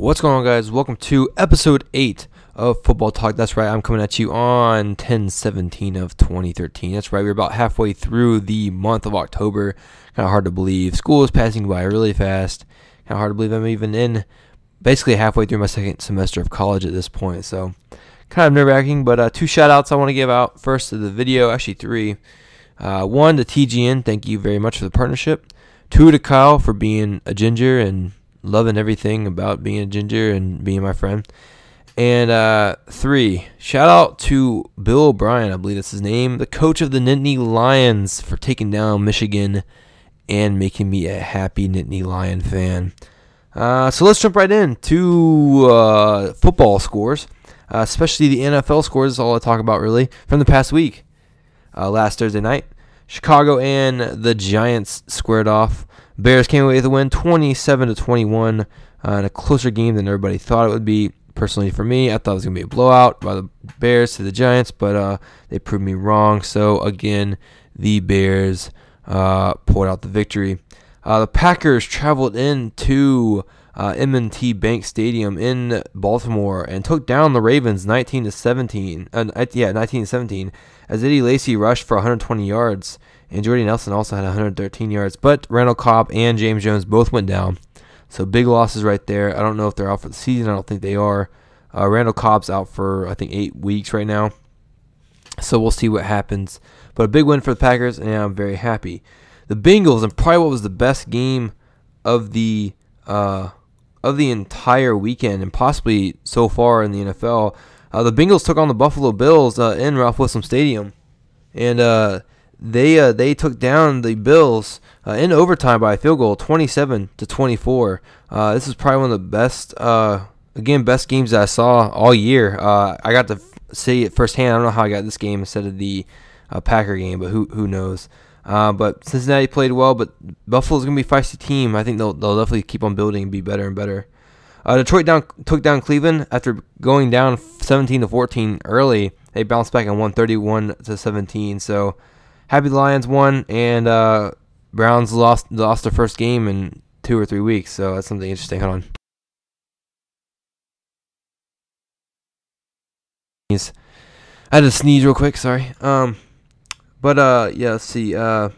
What's going on, guys? Welcome to episode 8 of Football Talk. That's right, I'm coming at you on 10/17 of 2013. That's right, we're about halfway through the month of October. Kind of hard to believe. School is passing by really fast. Kind of hard to believe I'm even in basically halfway through my second semester of college at this point. So kind of nerve-wracking, but two shout-outs I want to give out. First to the video, actually three. One to TGN, thank you very much for the partnership. Two to Kyle for being a ginger and loving everything about being a ginger and being my friend. And three, shout out to Bill O'Brien, I believe that's his name, the coach of the Nittany Lions, for taking down Michigan and making me a happy Nittany Lion fan. So let's jump right in to football scores, especially the NFL scores. Is all I talk about really from the past week. Last Thursday night, Chicago and the Giants squared off. Bears came away with a win, 27-21, in a closer game than everybody thought it would be. Personally, for me, I thought it was going to be a blowout by the Bears to the Giants, but they proved me wrong. So, again, the Bears pulled out the victory. The Packers traveled into M&T Bank Stadium in Baltimore and took down the Ravens 19-17. 19-17, as Eddie Lacy rushed for 120 yards. And Jordy Nelson also had 113 yards. But Randall Cobb and James Jones both went down. So big losses right there. I don't know if they're out for the season. I don't think they are. Randall Cobb's out for, I think, 8 weeks right now. So we'll see what happens. But a big win for the Packers, and I'm very happy. The Bengals, and probably what was the best game of the entire weekend, and possibly so far in the NFL, the Bengals took on the Buffalo Bills in Ralph Wilson Stadium. And they took down the Bills in overtime by a field goal, 27-24. This is probably one of the best, best games that I saw all year. I got to see it firsthand. I don't know how I got this game instead of the Packer game, but who knows? But Cincinnati played well, but Buffalo's gonna be a feisty team. I think they'll definitely keep on building and be better and better. Detroit took down Cleveland after going down 17-14 early. They bounced back and won 31-17. So happy the Lions won, and Browns lost their first game in 2 or 3 weeks. So that's something interesting. Hold on. I had to sneeze real quick. Sorry. Yeah, let's see. And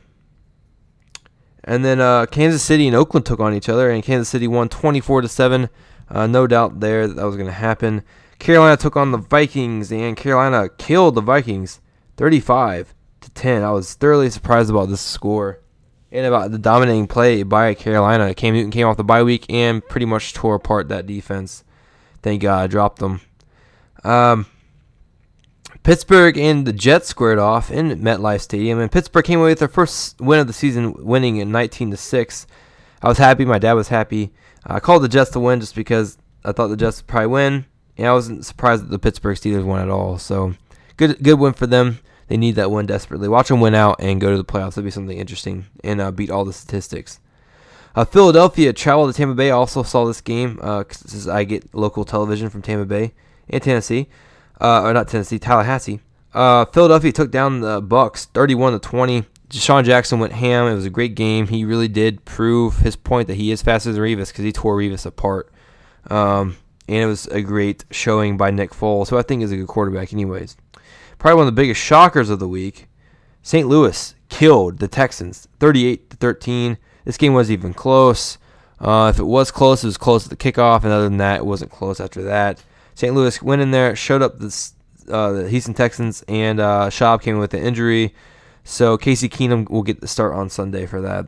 then Kansas City and Oakland took on each other, and Kansas City won 24-7. No doubt there that was going to happen. Carolina took on the Vikings, and Carolina killed the Vikings 35-10. I was thoroughly surprised about this score and about the dominating play by Carolina. Cam Newton came off the bye week and pretty much tore apart that defense. Thank God I dropped them. Pittsburgh and the Jets squared off in MetLife Stadium, and Pittsburgh came away with their first win of the season, winning in 19-6. I was happy. My dad was happy. I called the Jets to win just because I thought the Jets would probably win, and I wasn't surprised that the Pittsburgh Steelers won at all. So good win for them. They need that win desperately. Watch them win out and go to the playoffs. That'll be something interesting and beat all the statistics. Philadelphia traveled to Tampa Bay. I also saw this game since I get local television from Tampa Bay and Tennessee. Or not Tennessee, Tallahassee. Philadelphia took down the Bucks 31-20. Deshaun Jackson went ham. It was a great game. He really did prove his point that he is faster than Revis because he tore Revis apart. And it was a great showing by Nick Foles, who I think is a good quarterback anyways. Probably one of the biggest shockers of the week. St. Louis killed the Texans 38-13. This game wasn't even close. If it was close at the kickoff, and other than that, it wasn't close after that. St. Louis went in there, showed up the Houston Texans, and Schaub came in with an injury. So Casey Keenum will get the start on Sunday for that.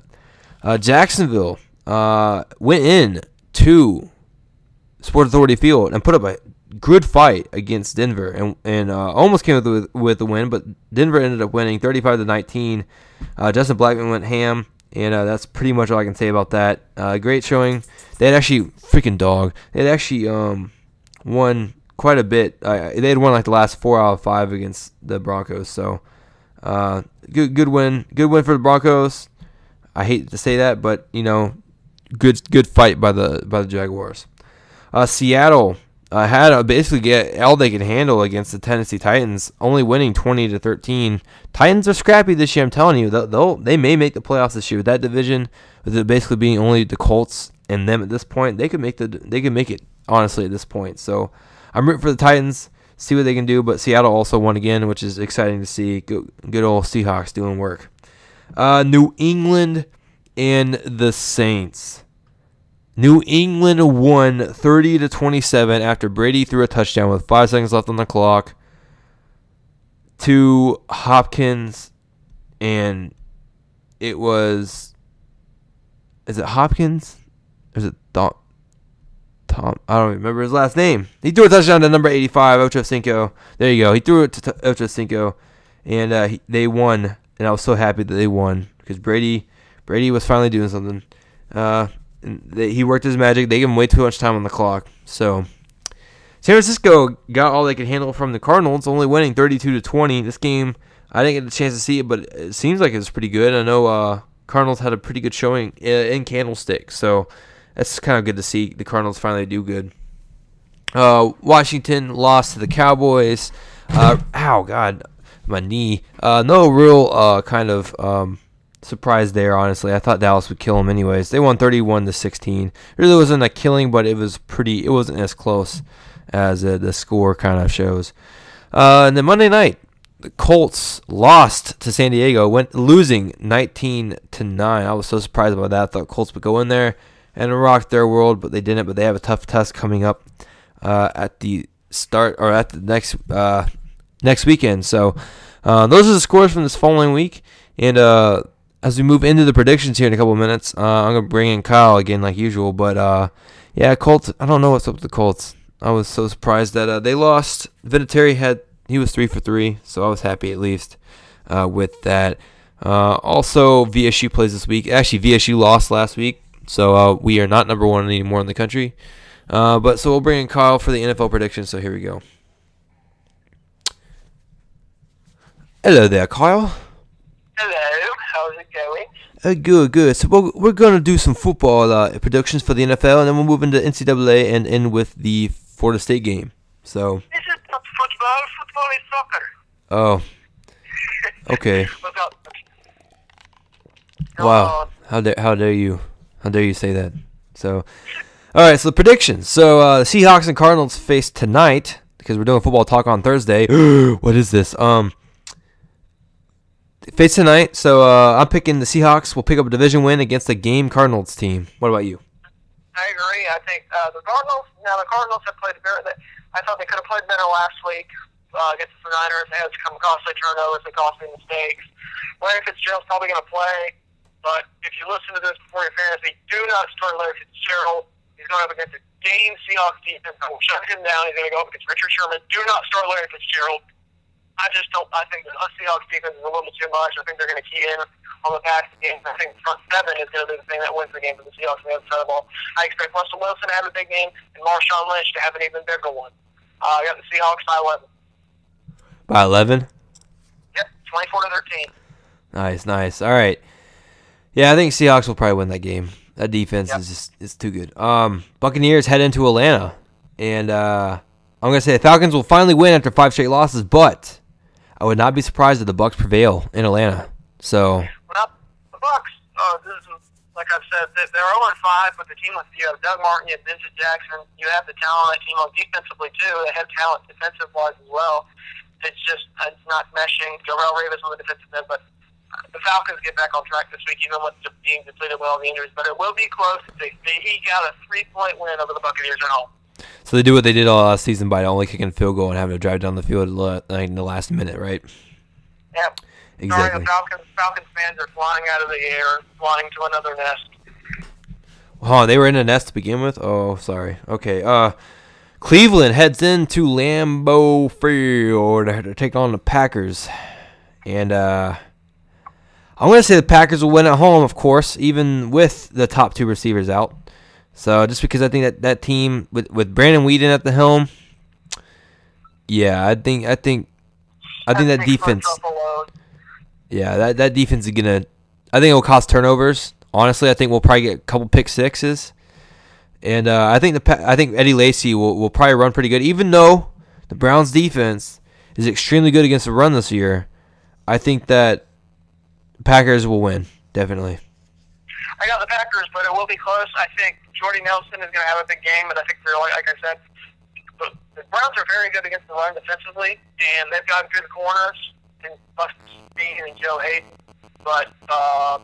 Jacksonville went in to Sports Authority Field and put up a good fight against Denver, and almost came with the win, but Denver ended up winning 35-19. Justin Blackman went ham, and that's pretty much all I can say about that. Great showing. They had actually freaking dog. They had actually won quite a bit. They had won like the last 4 out of 5 against the Broncos. So good win for the Broncos. I hate to say that, but good fight by the Jaguars. Seattle had basically get all they could handle against the Tennessee Titans, only winning 20-13. Titans are scrappy this year. I'm telling you, they may make the playoffs this year. With that division, with it basically being only the Colts and them at this point, they could make it honestly at this point. So I'm rooting for the Titans, see what they can do. But Seattle also won again, which is exciting to see. Good old Seahawks doing work. New England and the Saints. New England won 30-27 after Brady threw a touchdown with 5 seconds left on the clock to Hopkins, and it was, is it Hopkins? Or is it Tom? I don't remember his last name. He threw a touchdown to number 85, Ocho Cinco. There you go. He threw it to Ocho Cinco, and they won. And I was so happy that they won because Brady was finally doing something. He worked his magic. They gave him way too much time on the clock. So San Francisco got all they could handle from the Cardinals, only winning 32-20. This game, I didn't get a chance to see it, but it seems like it was pretty good. I know Cardinals had a pretty good showing in Candlestick, so that's kind of good to see the Cardinals finally do good. Washington lost to the Cowboys. Ow, God, my knee. No real kind of surprise there, honestly. I thought Dallas would kill them anyways. They won 31-16. It really wasn't a killing, but it wasn't as close as the score kind of shows. And then Monday night, the Colts lost to San Diego, losing 19-9. I was so surprised about that. I thought Colts would go in there and rock their world, but they didn't. But they have a tough test coming up at the start or at the next weekend. So those are the scores from this following week. And as we move into the predictions here in a couple of minutes, I'm gonna bring in Kyle again like usual. But yeah, Colts. I don't know what's up with the Colts. I was so surprised that they lost. Vinatieri he was 3 for 3, so I was happy at least with that. Also, VSU plays this week. Actually, VSU lost last week, so we are not number 1 anymore in the country. But so we'll bring in Kyle for the NFL predictions. So here we go. Hello there, Kyle. Hello, how's it going? Good. So we're going to do some football predictions for the NFL, and then we'll move into NCAA and end with the Florida State game. So this is not football. Football is soccer. Oh. Okay. What's up? Wow. How dare you say that? So, all right. So the predictions. So the Seahawks and Cardinals face tonight because we're doing football talk on Thursday. What is this? Face tonight. So I'm picking the Seahawks. Will pick up a division win against the game Cardinals team. What about you? I agree. I think the Cardinals. Now the Cardinals have played better. I thought they could have played better last week against the Niners. They had some costly turnovers. They costly mistakes. Larry Fitzgerald's probably going to play, but if you listen to this before your fantasy, do not start Larry Fitzgerald. He's going up against a game Seahawks defense that will shut him down. He's going to go up against Richard Sherman. Do not start Larry Fitzgerald. I just don't. I think the Seahawks defense is a little too much. I think they're going to key in on the passing game. I think front seven is going to be the thing that wins the game for the Seahawks on the other side of the ball. I expect Russell Wilson to have a big game and Marshawn Lynch to have an even bigger one. I got the Seahawks by 11. By 11? Yep, 24-13. Nice. All right. Yeah, I think Seahawks will probably win that game. That defense is too good. Buccaneers head into Atlanta, and I'm going to say the Falcons will finally win after 5 straight losses, but I would not be surprised if the Bucs prevail in Atlanta. So. Well, the Bucs, like I've said, they're 0-5, but the team with you have Doug Martin, you have Vincent Jackson, you have the talent on that team defensively too. They have talent defensive-wise as well. It's not meshing. Jarrell Revis on the defensive end, but the Falcons get back on track this week, even with being depleted with all the injuries. But it will be close. They eke out a 3-point win over the Buccaneers at home. So they do what they did all last season by only kicking a field goal and having to drive down the field in the last minute, right? Yep. Exactly. Sorry, the Falcons fans are flying out of the air, flying to another nest. Oh, they were in a nest to begin with? Oh, sorry. Okay. Cleveland heads into Lambeau Field to take on the Packers. And I'm going to say the Packers will win at home, of course, even with the top 2 receivers out. So just because I think that team with Brandon Whedon at the helm, yeah, I think that defense. Yeah, that defense is gonna. I think it will cause turnovers. Honestly, I think we'll probably get a couple pick sixes, and I think Eddie Lacy will probably run pretty good. Even though the Browns' defense is extremely good against the run this year, I think that Packers will win definitely. I got the Packers, but it will be close. I think Jordy Nelson is going to have a big game, but I think they're, like I said, the Browns are very good against the run defensively, and they've got good corners in Buster Speed and Joe Hayden. But I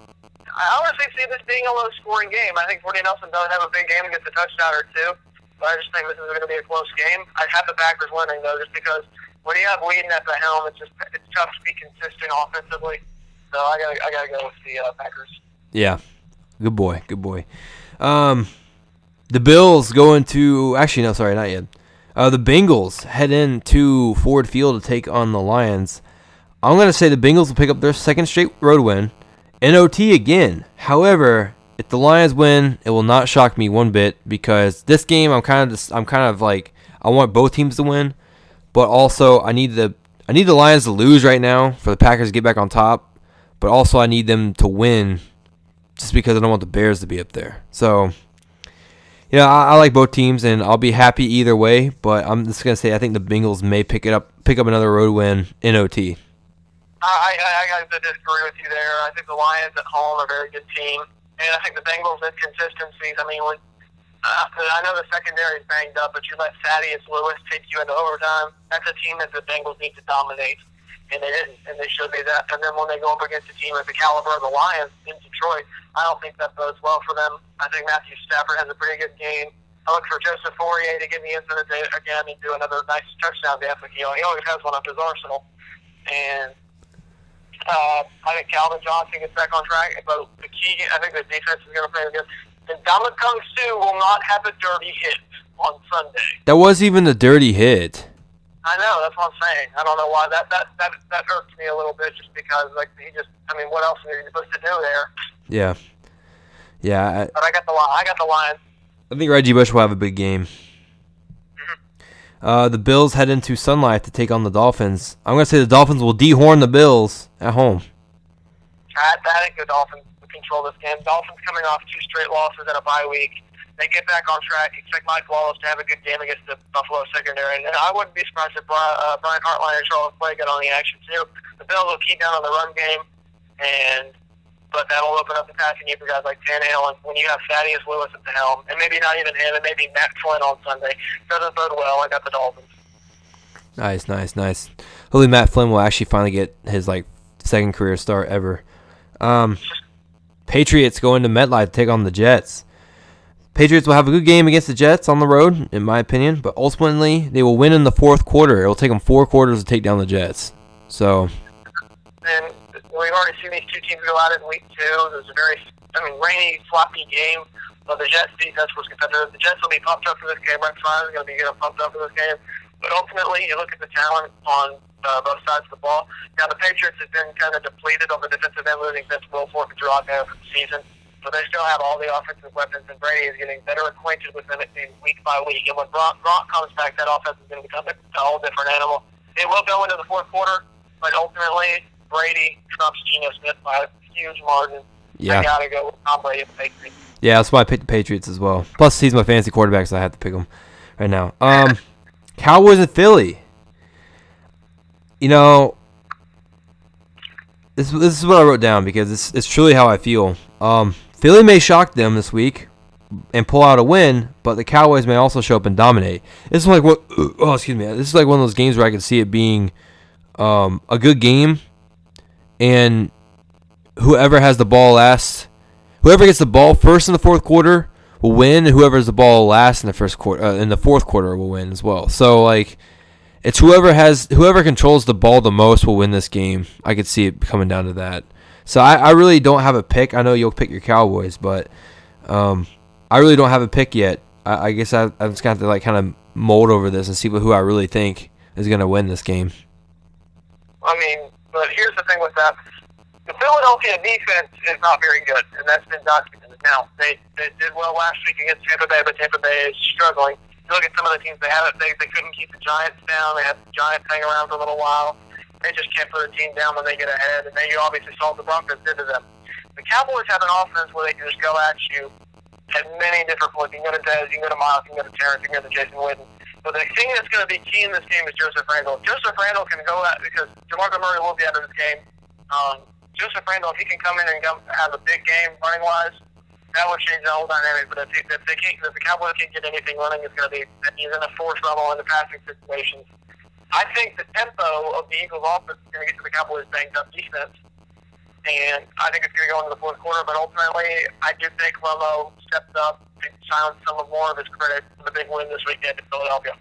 honestly see this being a low-scoring game. I think Jordy Nelson does have a big game and gets a touchdown or two, but I just think this is going to be a close game. I have the Packers winning, though, just because when you have Whedon at the helm, it's tough to be consistent offensively. So I gotta go with the Packers. Yeah, good boy, good boy. The Bills go into actually no, sorry, not yet. The Bengals head into Ford Field to take on the Lions. I'm gonna say the Bengals will pick up their second straight road win, in OT again. However, if the Lions win, it will not shock me one bit because this game I'm kind of like I want both teams to win, but also I need the Lions to lose right now for the Packers to get back on top. But also I need them to win just because I don't want the Bears to be up there. So, I like both teams, and I'll be happy either way. But I'm just going to say I think the Bengals may pick up another road win in OT. I got to disagree with you there. I think the Lions at home are a very good team. And I think the Bengals' inconsistencies, I mean, I know the secondary is banged up, but you let Thaddeus Lewis take you into overtime. That's a team that the Bengals need to dominate. And they didn't, and they should be that. And then when they go up against a team at the caliber of the Lions in Detroit, I don't think that bodes well for them. I think Matthew Stafford has a pretty good game. I look for Joseph Fourier to get in the end of the day again and do another nice touchdown dance. He always has one up his arsenal. And I think Calvin Johnson gets back on track. But the key, I think the defense is going to play good. And Ndamukong Suh will not have a dirty hit on Sunday. That was even a dirty hit. I know, that's what I'm saying. I don't know why that irks me a little bit, just because what else are you supposed to do there? Yeah. But I got the Lions. I think Reggie Bush will have a big game. Mm-hmm. The Bills head into Sun Life to take on the Dolphins. I'm gonna say the Dolphins will dehorn the Bills at home. I think the Dolphins will control this game. Dolphins coming off 2 straight losses and a bye week. They get back on track. Expect Mike Wallace to have a good game against the Buffalo secondary. And I wouldn't be surprised if Brian Hartline and Charles Clay get on the action, too. The Bills will keep down on the run game, but that'll open up the passing game for guys like Tannehill. And when you have Thaddeus Lewis at the helm, and maybe not even him, and maybe Matt Flynn on Sunday, doesn't bode well. I got the Dolphins. Nice. Hopefully Matt Flynn will actually finally get his second career start ever. Patriots go into MetLife to take on the Jets. Patriots will have a good game against the Jets on the road, in my opinion, but ultimately they will win in the fourth quarter. It will take them 4 quarters to take down the Jets. So, and we've already seen these two teams go at it in week 2. It was a very, rainy, sloppy game, but the Jets' defense was competitive. The Jets will be pumped up for this game. Brett Favre is going to be getting pumped up for this game. But ultimately, you look at the talent on both sides of the ball. Now, the Patriots have been kind of depleted on the defensive end, losing Vince Wilfork and Drew Ogden for the season. But they still have all the offensive weapons, and Brady is getting better acquainted with them week by week. And when Gronk comes back, that offense is going to become a whole different animal. It will go into the fourth quarter, but ultimately, Brady trumps Geno Smith by a huge margin. Yeah. I got to go with Tom Brady and the Patriots. Yeah, that's why I picked the Patriots as well. Plus, he's my fantasy quarterback, so I have to pick him right now. Cowboys and Philly. This is what I wrote down because it's truly how I feel. Philly may shock them this week and pull out a win, but the Cowboys may also show up and dominate. This is like This is like one of those games where I can see it being a good game, and whoever has the ball last, whoever gets the ball first in the fourth quarter will win, and whoever has the ball last in the fourth quarter will win as well. So it's whoever controls the ball the most will win this game. I could see it coming down to that. So I really don't have a pick. I know you'll pick your Cowboys, but I really don't have a pick yet. I guess I'm just going to have to kind of mold over this and see who I really think is going to win this game. But here's the thing with that. The Philadelphia defense is not very good, and that's been documented. Now, they did well last week against Tampa Bay, but Tampa Bay is struggling. You look at some of the teams they couldn't keep the Giants down. They had the Giants hang around for a little while. They just can't put a team down when they get ahead, and then you obviously saw what the Broncos did to them. The Cowboys have an offense where they can just go at you at many different points. You can go to Dez, you can go to Miles, you can go to Terrence, you can go to Jason Witten. But the thing that's going to be key in this game is Joseph Randle. Joseph Randle can go at, because DeMarco Murray will be out of this game. Joseph Randle, if he can come in and have a big game running-wise, That would change the whole dynamic. But if the Cowboys can't get anything running, it's going to be he's in a force level in the passing situations. I think the tempo of the Eagles' offense is going to get to the Cowboys' banged-up defense, and I think it's going to go into the fourth quarter. But ultimately, I do think Romo stepped up and silenced some of more of his credit for the big win this weekend in Philadelphia.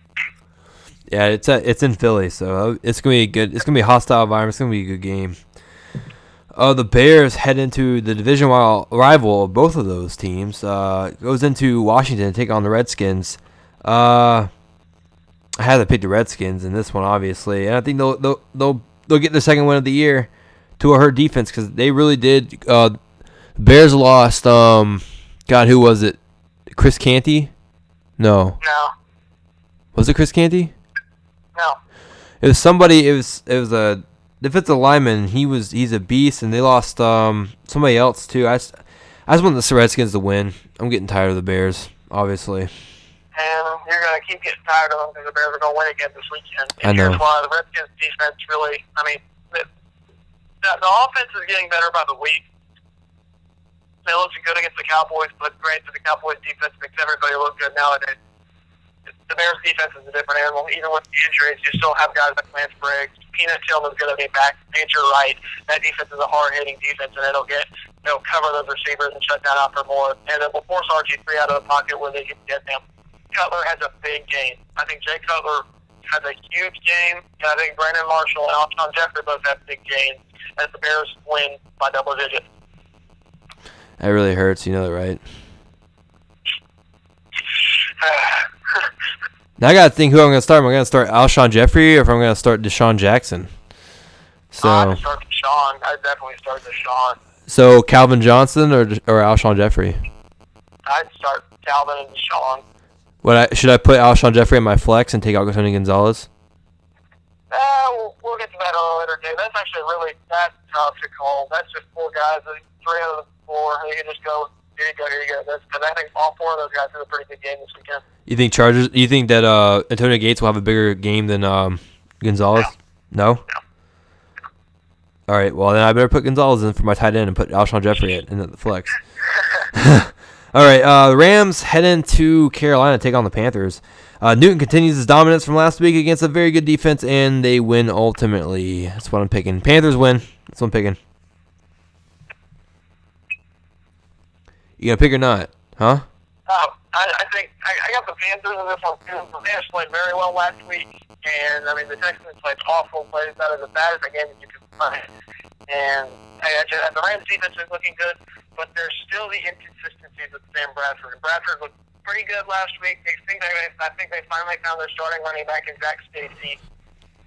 Yeah, it's in Philly, so it's gonna be good. It's gonna be a hostile environment. It's gonna be a good game. The Bears head into the division rival of both of those teams. Goes into Washington to take on the Redskins. I had to pick the Redskins in this one, obviously, and I think they'll get their second win of the year to a hurt defense because they really did. The Bears lost. God, who was it? Chris Canty? No. Was it Chris Canty? No. It was somebody. It was a defensive lineman. He's a beast, and they lost somebody else too. I just want the Redskins to win. I'm getting tired of the Bears, obviously. And you're going to keep getting tired of them because the Bears are going to win again this weekend. I know. Here's why the Redskins defense really, the offense is getting better by the week. They look good against the Cowboys, but granted, the Cowboys defense makes everybody look good nowadays. The Bears defense is a different animal. Even with the injuries, you still have guys like Lance Briggs. Peanut Tillman's going to be back. Andrew Wright. That defense is a hard-hitting defense, and they'll cover those receivers and shut down Alfred Moore. And then we'll force RG3 out of the pocket where they can get them. Cutler has a big game. I think Jay Cutler has a huge game, and I think Brandon Marshall and Alshon Jeffrey both have big games as the Bears win by double digits. That really hurts. You know that, right? Now I gotta think who I'm gonna start. Am I gonna start Alshon Jeffrey or if I'm gonna start Deshaun Jackson? So I'd start Deshaun. I'd definitely start Deshaun. So Calvin Johnson or Alshon Jeffrey? I'd start Calvin and Deshaun. Should I put Alshon Jeffrey in my flex and take out Tony Gonzalez? We'll get to that on a later day. That's actually really tough to call. That's just four guys. 3 out of the 4. You can just go. Here you go. Because I think all 4 of those guys have a pretty good game this weekend. You think Chargers? You think that Antonio Gates will have a bigger game than Gonzalez? No. All right. Well, then I better put Gonzalez in for my tight end and put Alshon Jeffrey in the flex. All right. The Rams head into Carolina to take on the Panthers. Newton continues his dominance from last week against a very good defense, and they win ultimately. That's what I'm picking. Panthers win. That's what I'm picking. You gonna pick or not? Huh? I think I got the Panthers in this one too. The Panthers played very well last week, and the Texans played awful, played about as bad as a game that you could find. And the Rams defense is looking good, but there's still the inconsistencies with Sam Bradford. Bradford looked pretty good last week. I think they finally found their starting running back in Zach Stacy.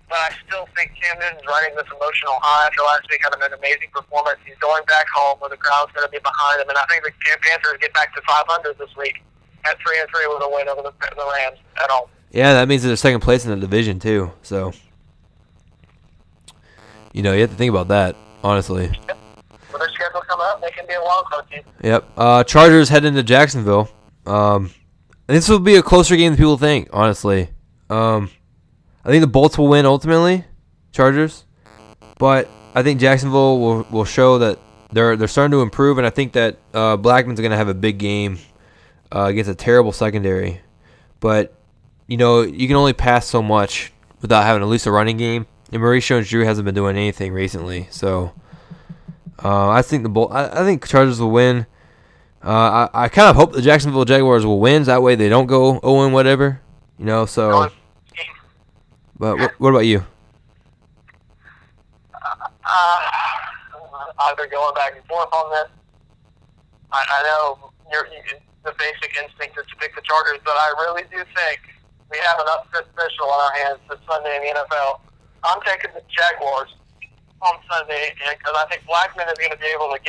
But I still think Cam Newton's riding this emotional high after last week having an amazing performance. He's going back home where the crowd's going to be behind him, and I think the Panthers get back to 500 this week at 3-3 with a win over the Rams at home. Yeah, that means they're second place in the division too. So, you have to think about that, honestly. Yep. When their schedule come up, they can be a wild card team. Yep. Chargers head into Jacksonville. This will be a closer game than people think, honestly. I think the Bolts will win ultimately, Chargers, but I think Jacksonville will show that they're starting to improve, and I think that Blackman's going to have a big game against a terrible secondary. But you can only pass so much without having at least a running game, and Maurice Jones-Drew hasn't been doing anything recently. So I think I think Chargers will win. I kind of hope the Jacksonville Jaguars will win. That way they don't go 0-1 whatever. So. But what about you? I've been going back and forth on this. I know the basic instinct is to pick the Chargers, but I really do think we have an upset special on our hands this Sunday in the NFL. I'm taking the Jaguars on Sunday because I think Blackman is going to be able to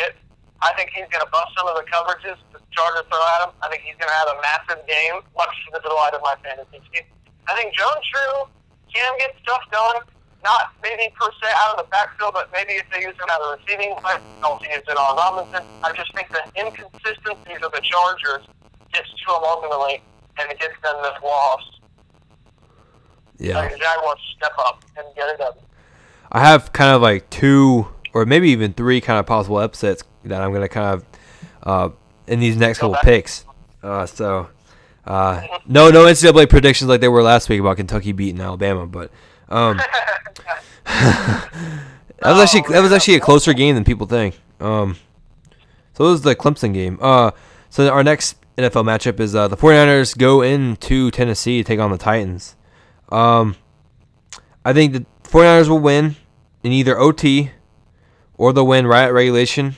I think he's going to bust some of the coverages the Chargers throw at him. I think he's going to have a massive game, much to the delight of my fantasy team. I think Jones-Drew can get stuff done, not maybe per se out of the backfield, but maybe if they use him out of the receiving line, they'll use it on Robinson. I just think the inconsistencies of the Chargers gets to them ultimately, and it gets them this loss. Yeah. The Jaguars step up and get it done. I have kind of like 2 or maybe even 3 kind of possible upsets that I'm going to kind of in these next couple picks. No NCAA predictions like they were last week about Kentucky beating Alabama, but that was actually a closer game than people think. So it was the Clemson game. So our next NFL matchup is the 49ers go into Tennessee to take on the Titans. I think the 49ers will win in either OT or they'll win right at regulation.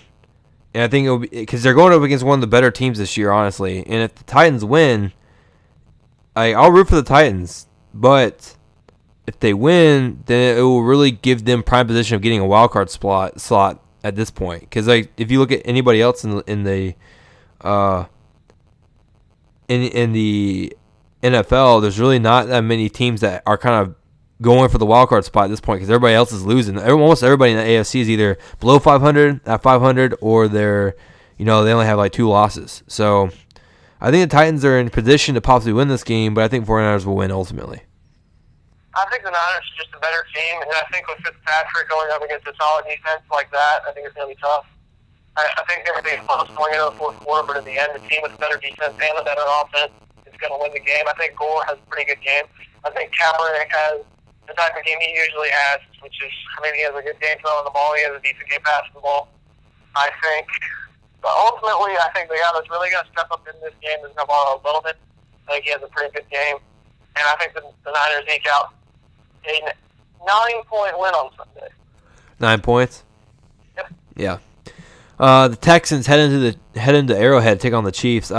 And I think it'll be because they're going up against one of the better teams this year, honestly. And if the Titans win, I'll root for the Titans. But if they win, then it will really give them prime position of getting a wild card slot at this point. Because if you look at anybody else in the NFL, there's really not that many teams that are kind of going for the wild card spot at this point because everybody else is losing. Almost everybody in the AFC is either below 500 at 500 or they only have like 2 losses. So I think the Titans are in position to possibly win this game, but I think 49ers will win ultimately. I think the Niners are just a better team, and I think with Fitzpatrick going up against a solid defense like that, I think it's going to be tough. I think everything's close going into the fourth quarter, but in the end, the team with a better defense and a better offense is going to win the game. I think Gore has a pretty good game. I think Kaepernick has the type of game he usually has, which is, he has a good game throwing the ball. He has a decent game passing the ball. I think, but ultimately, I think the guy that's really going to step up in this game is Navarro Bowman. I think he has a pretty good game, and I think the Niners eke out a 9-point win on Sunday. 9 points? Yep. Yeah. The Texans head into Arrowhead, take on the Chiefs.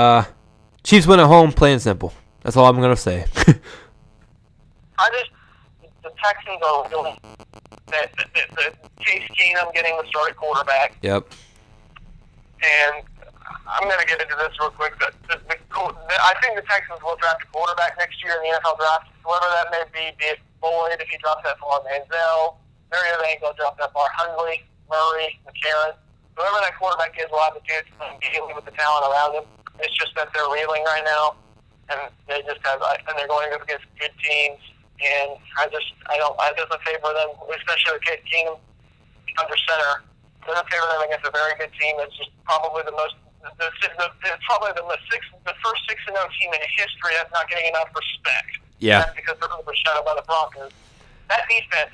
Chiefs win at home, plain and simple. That's all I'm going to say. The Texans are really the Case Keenum getting the starting quarterback. Yep. And I'm going to get into this real quick, but I think the Texans will draft a quarterback next year in the NFL draft, whoever that may be it Boyd, if he drops that far, Manziel, Mariota ain't going to drop that far, Hundley, Murray, McCarron. Whoever that quarterback is will have a chance to deal with the talent around him. It's just that they're reeling right now, and they're going up against good teams. And I doesn't favor them, especially with Case Keenum under center. I doesn't favor them against a very good team that's just probably the first 6-0 team in history that's not getting enough respect. Yeah. That's because they're overshadowed by the Broncos. That defense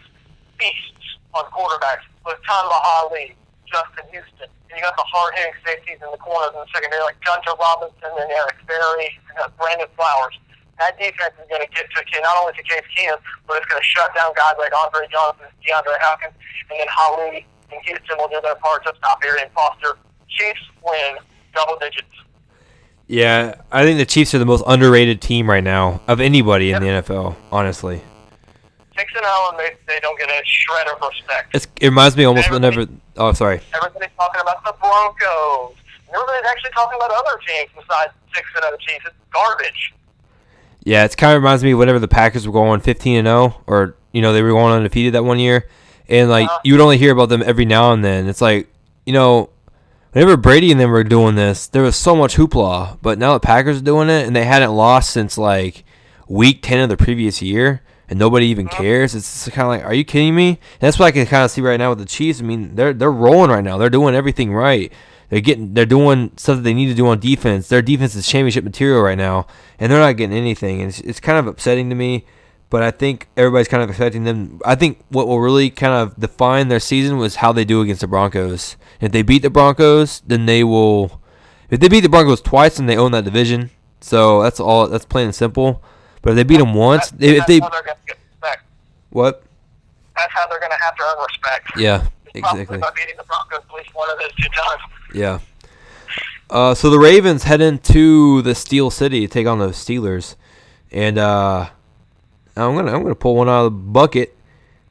feasts on quarterbacks with Tom Ali, Justin Houston. And you got the hard-hitting safeties in the corners in the secondary like Gunter Robinson and Eric Berry and Brandon Flowers. That defense is going to get not only to Case Keenum, but it's going to shut down guys like Andre Johnson, DeAndre Hopkins, and then Holly and Houston will do their part to stop Arian Foster. Chiefs win double digits. Yeah, I think the Chiefs are the most underrated team right now of anybody in the NFL, honestly. 6-0, and they don't get a shred of respect. It reminds me almost whenever... Oh, sorry. Everybody's talking about the Broncos. Everybody's actually talking about other teams besides 6-0 Chiefs. It's garbage. Yeah, it kind of reminds me of whenever the Packers were going 15-0, or they were going undefeated that one year, and you would only hear about them every now and then. It's like, whenever Brady and them were doing this, there was so much hoopla, but now the Packers are doing it, and they hadn't lost since week 10 of the previous year, and nobody even cares. It's kind of like, are you kidding me? And that's what I can kind of see right now with the Chiefs. I mean, they're rolling right now. They're doing everything right. They're doing stuff that they need to do on defense. Their defense is championship material right now, and they're not getting anything. And it's kind of upsetting to me, but I think everybody's kind of expecting them. I think what will really kind of define their season was how they do against the Broncos. And if they beat the Broncos, then they will. If they beat the Broncos twice, then they own that division. So that's all. That's plain and simple. But if they beat them once, that's how they're going to get respect. What? That's how they're going to have to earn respect. Yeah. Probably Exactly. by beating the Broncos at least one of those 2 times. Yeah. So the Ravens head into the Steel City to take on the Steelers, and I'm gonna pull one out of the bucket.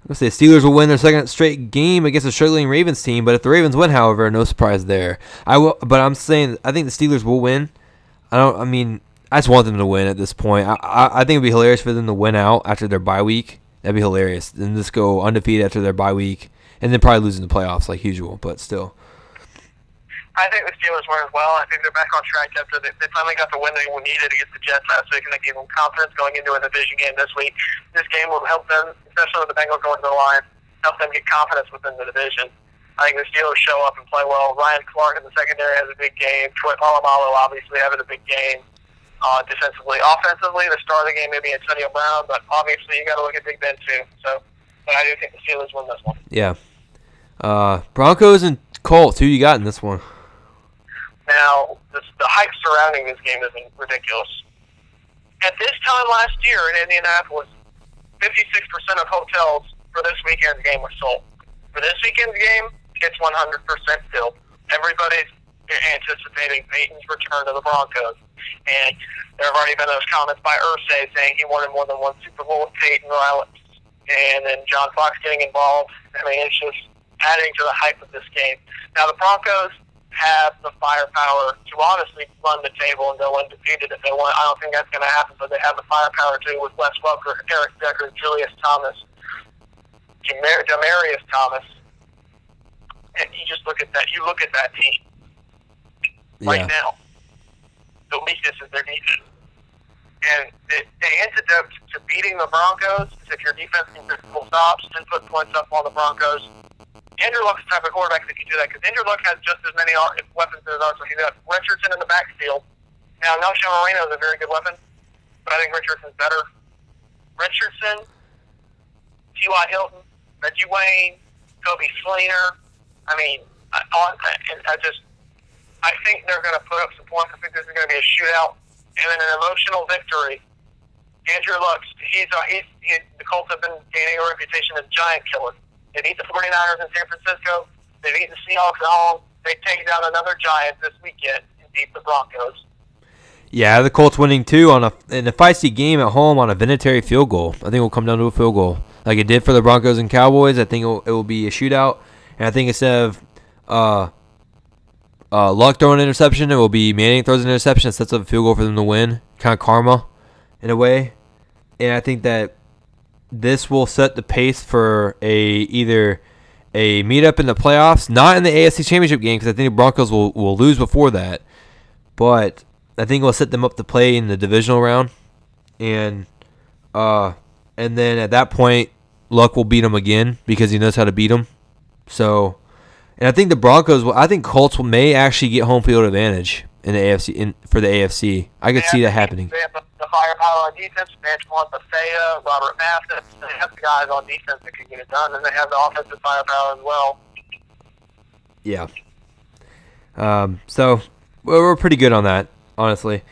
I'm gonna say Steelers will win their second straight game against a struggling Ravens team. But if the Ravens win, however, no surprise there. But I'm saying I think the Steelers will win. I just want them to win at this point. I think it'd be hilarious for them to win out after their bye week. That'd be hilarious. Then just go undefeated after their bye week. And then probably losing the playoffs like usual, but still. I think the Steelers win as well. I think they're back on track after they finally got the win they needed against the Jets last week, and that gave them confidence going into a division game this week. This game will help them, especially with the Bengals going to the line, help them get confidence within the division. I think the Steelers show up and play well. Ryan Clark in the secondary has a big game. Troy Polamalu obviously having a big game. Defensively. Offensively, the star of the game may be Antonio Brown, but obviously you got to look at Big Ben too. So, but I do think the Steelers win this one. Yeah. Broncos and Colts, who you got in this one? Now, the hype surrounding this game is ridiculous. At this time last year in Indianapolis, 56% of hotels for this weekend's game were sold. For this weekend's game, it's 100% filled. Everybody's anticipating Peyton's return to the Broncos. And there have already been those comments by Irsay saying he wanted more than one Super Bowl with Peyton or Alex. And then John Fox getting involved. I mean, it's just adding to the hype of this game. Now, the Broncos have the firepower to honestly run the table and go undefeated if they want. I don't think that's going to happen, but they have the firepower to with Wes Welker, Eric Decker, Julius Thomas, Demarius Thomas. And you just look at that. You look at that team right now. The weakness is their defense. And the antidote to beating the Broncos is if your defense can get full stops and put points up on the Broncos. Andrew Luck's the type of quarterback that can do that because Andrew Luck has just as many weapons as ours. So he's got Richardson in the backfield. Now, Nelson Moreno is a very good weapon, but I think Richardson's better. Richardson, T.Y. Hilton, Reggie Wayne, Kobe Slater. I mean, I think they're going to put up some points. I think this is going to be a shootout and then an emotional victory. Andrew Luck, the Colts have been gaining a reputation as giant killers. They beat the 49ers in San Francisco. They beat the Seahawks at home. They take down another giant this weekend and beat the Broncos. Yeah, the Colts winning too in a feisty game at home on a Vinatieri field goal. I think it will come down to a field goal like it did for the Broncos and Cowboys. I think it will be a shootout, and I think instead of Luck throwing an interception, it will be Manning throws an interception and sets up a field goal for them to win. Kind of karma in a way, and I think that this will set the pace for either a meetup in the playoffs, not in the AFC Championship game because I think the Broncos will lose before that, but I think it will set them up to play in the divisional round, and then at that point, Luck will beat them again because he knows how to beat them. So, and I think the Broncos I think Colts may actually get home field advantage in the AFC for the AFC. I could see that happening. They have the firepower on defense. Antoine Bethea, Robert Mathis. They have the guys on defense that can get it done, and they have the offensive firepower as well. Yeah. So we're pretty good on that, honestly.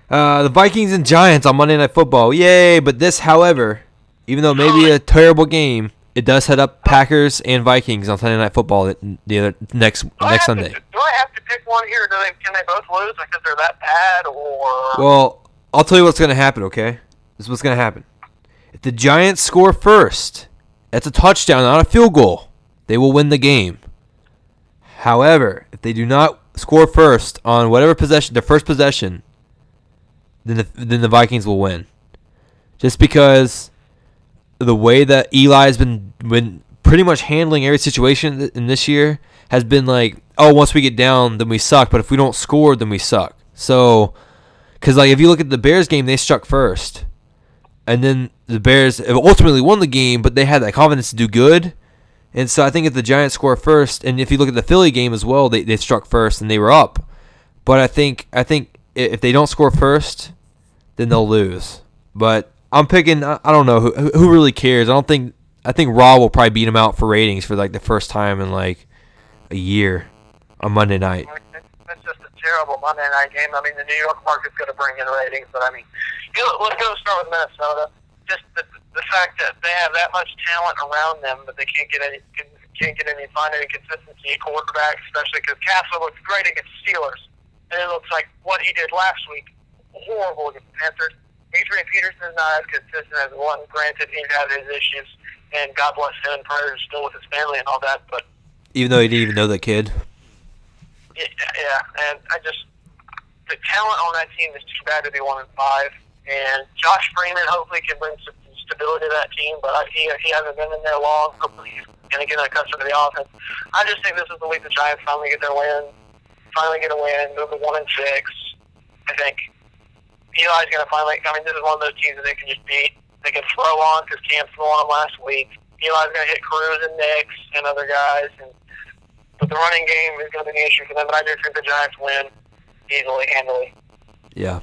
The Vikings and Giants on Monday Night Football. Yay! But this, however, even though it may be a terrible game, it does set up Packers and Vikings on Sunday Night Football next Sunday. Do I have to pick one here? Can they both lose because they're that bad, or? Well, I'll tell you what's going to happen, okay? This is what's going to happen. If the Giants score first, that's a touchdown, not a field goal, they will win the game. However, if they do not score first on whatever possession, their first possession, then the Vikings will win. Just because the way that Eli's been pretty much handling every situation in this year has been like, oh, once we get down, then we suck. But if we don't score, then we suck. So, because like if you look at the Bears game, they struck first, and then the Bears ultimately won the game, but they had that confidence to do good. And so I think if the Giants score first, and if you look at the Philly game as well, they struck first and they were up. But I think if they don't score first, then they'll lose. But I'm picking. I don't know who really cares. I think Raw will probably beat them out for ratings for like the first time in like a year on Monday night. That's just a terrible Monday night game. I mean, the New York market's going to bring in ratings, but I mean, let's go start with Minnesota. Just the fact that they have that much talent around them, but they can't find any consistency at quarterback, especially because Castle looks great against Steelers, and it looks like what he did last week horrible against the Panthers. Adrian Peterson is not as consistent as one. Granted, he's had his issues, and God bless him, and prayers still with his family and all that. But even though he didn't even know that kid. Yeah, and the talent on that team is too bad to be 1-5. And Josh Freeman hopefully can bring some stability to that team, but he hasn't been in there long. Hopefully he's going to get accustomed to the offense. I just think this is the week the Giants finally get a win, move to 1-6. I think Eli's going to finally. I mean, this is one of those teams that they can just beat. They can throw on because Cam threw on them last week. Eli's going to hit Cruz and Nix and other guys, and But the running game is going to be the issue for them. But I do think the Giants win easily, handily. Yeah.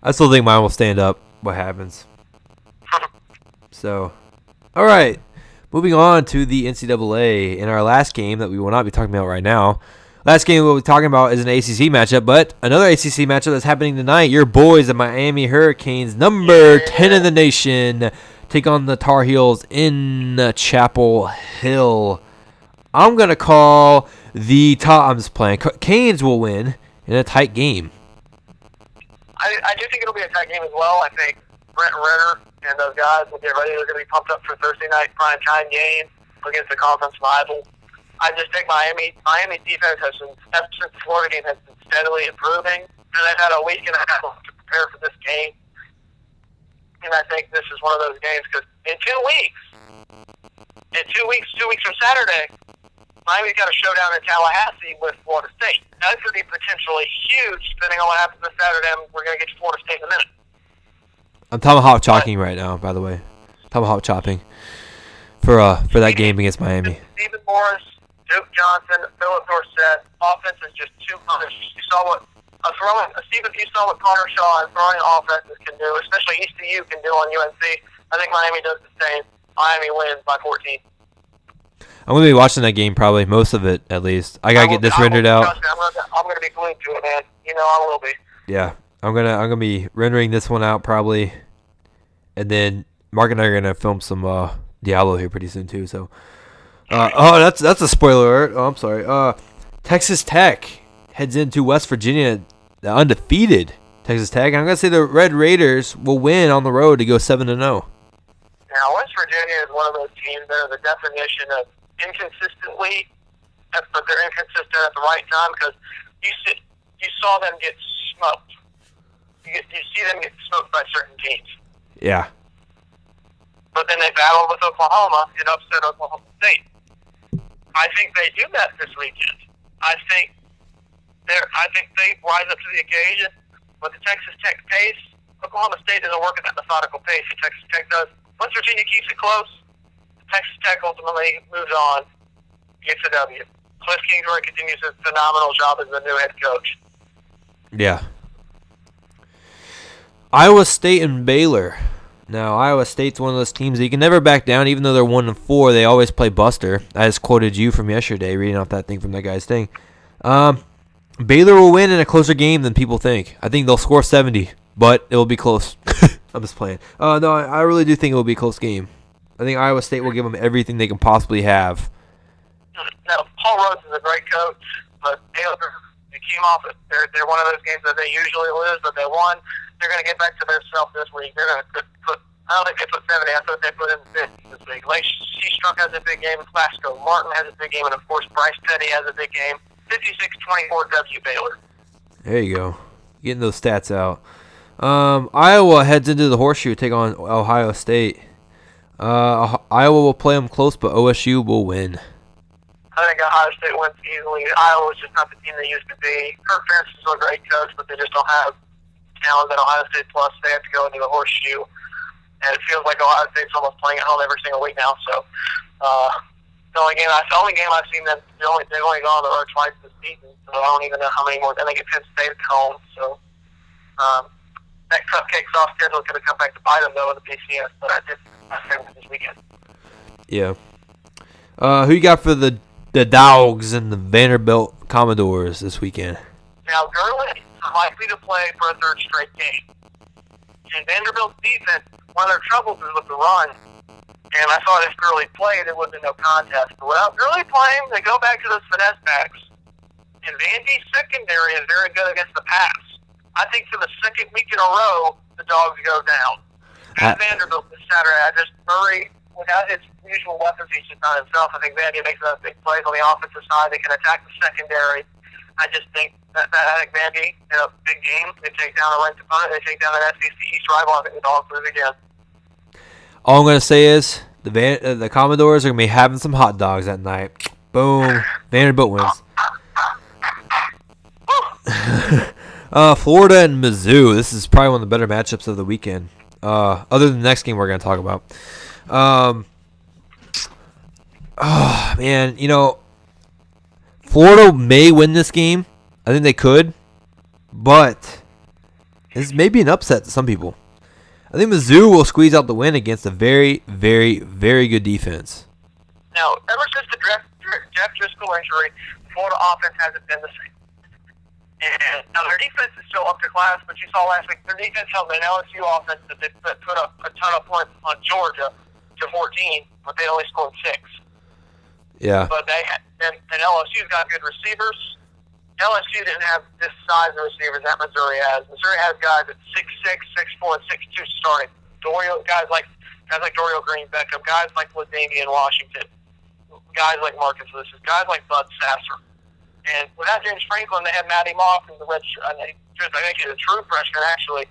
I still think mine will stand up. What happens? So, all right. Moving on to the NCAA. In our last game that we will not be talking about right now. Last game we'll be talking about is an ACC matchup, but another ACC matchup that's happening tonight. Your boys, the Miami Hurricanes, number 10 in the nation, take on the Tar Heels in Chapel Hill. I'm going to call the top. I'm just playing. Canes will win in a tight game. I do think it'll be a tight game as well. I think Brent Ritter and those guys will get ready. They're going to be pumped up for Thursday night prime time game against the conference rival. I just think Miami's defense has been, ever since the Florida game, has been steadily improving. And they've had a week and a half to prepare for this game. And I think this is one of those games because in 2 weeks, 2 weeks from Saturday, Miami's got a showdown in Tallahassee with Florida State. Now, this could be potentially huge depending on what happens this Saturday. We're going to get to Florida State in a minute. I'm tomahawk chopping right now, by the way. Tomahawk chopping for that game against Miami. Stephen Morris, Duke Johnson, Philip Dorsett, offense is just too much. You saw what you saw what Connor Shaw and throwing offenses can do, especially ECU can do on UNC. I think Miami does the same. Miami wins by 14. I'm gonna be watching that game probably, most of it at least. I gotta get this rendered out. I'm gonna be glued to it, man. You know I will be. Yeah, I'm gonna be rendering this one out probably, and then Mark and I are gonna film some Diablo here pretty soon too. So, that's a spoiler alert. Oh, I'm sorry. Texas Tech heads into West Virginia, the undefeated Texas Tech. I'm gonna say the Red Raiders will win on the road to go 7-0. Now, West Virginia is one of those teams that are the definition of inconsistently, but they're inconsistent at the right time because you saw them get smoked. You see them get smoked by certain teams. Yeah. But then they battled with Oklahoma and upset Oklahoma State. I think they do that this weekend. I think they rise up to the occasion. With the Texas Tech pace, Oklahoma State doesn't work at that methodical pace that Texas Tech does. West Virginia keeps it close. Texas Tech ultimately moves on, gets a W. Cliff Kingsbury continues his phenomenal job as the new head coach. Yeah. Iowa State and Baylor. Now, Iowa State's one of those teams that you can never back down, even though they're 1-4. They always play Buster. I just quoted you from yesterday, reading off that thing from that guy's thing. Baylor will win in a closer game than people think. I think they'll score 70, but it will be close. I'm just playing. No, I really do think it will be a close game. I think Iowa State will give them everything they can possibly have. Now, Paul Rhodes is a great coach, but Baylor, they came off it. They're one of those games that they usually lose, but they won. They're going to get back to their self this week. They're going to put, I don't think they put 70. I thought they put in 50 this week. Lake Seastruck has a big game. Glasgow Martin has a big game. And, of course, Bryce Petty has a big game. 56-24 W Baylor. There you go. Getting those stats out. Iowa heads into the Horseshoe to take on Ohio State. Iowa will play them close, but OSU will win. I think Ohio State wins easily. Iowa was just not the team they used to be. Kirk Ferentz is a great coach, but they just don't have talent that Ohio State plus. They have to go into the Horseshoe, and it feels like Ohio State's almost playing at home every single week now. So the only game I've seen them, they've only gone on the road twice this season. So I don't even know how many more. Then they get Penn State at home. So that cupcake sauce schedule is going to come back to bite them though in the BCS. But I think this weekend. Yeah. Who you got for the Dogs and the Vanderbilt Commodores this weekend? Now, Gurley is likely to play for a third straight game. And Vanderbilt's defense, one of their troubles is with the run. And I thought if Gurley played, there would have been no contest. But without Gurley playing, they go back to those finesse backs. And Vandy's secondary is very good against the pass. I think for the second week in a row, the Dogs go down. At Vanderbilt this Saturday, Murray, without his usual weapons, he's just not himself. I think Vandy makes those big plays on the offensive side. They can attack the secondary. I just think that I think Vandy in a big game, they take down a ranked opponent, they take down an SEC East rival. I think the Dogs lose again. All I'm going to say is the Commodores are going to be having some hot dogs that night. Boom. Vanderbilt wins. Florida and Mizzou. This is probably one of the better matchups of the weekend. Other than the next game we're going to talk about. Oh, man, Florida may win this game. I think they could. But this may be an upset to some people. I think Mizzou will squeeze out the win against a very, very, very good defense. Now, ever since the Jeff Driscoll injury, the Florida offense hasn't been the same. And now their defense is still up to class, but you saw last week their defense held an LSU offense that they put up a ton of points on Georgia to 14, but they only scored 6. Yeah. But they had, and LSU's got good receivers. LSU didn't have this size of receivers that Missouri has. Missouri has guys at 6'6", 6'4", and 6'2" starting. Guys like Dorial Green Beckham, guys like LaDainian Washington, guys like Marcus Lucis, guys like Bud Sasser. And without James Franklin, they had Matty Moss and the red shirt. I think he's a true freshman, actually.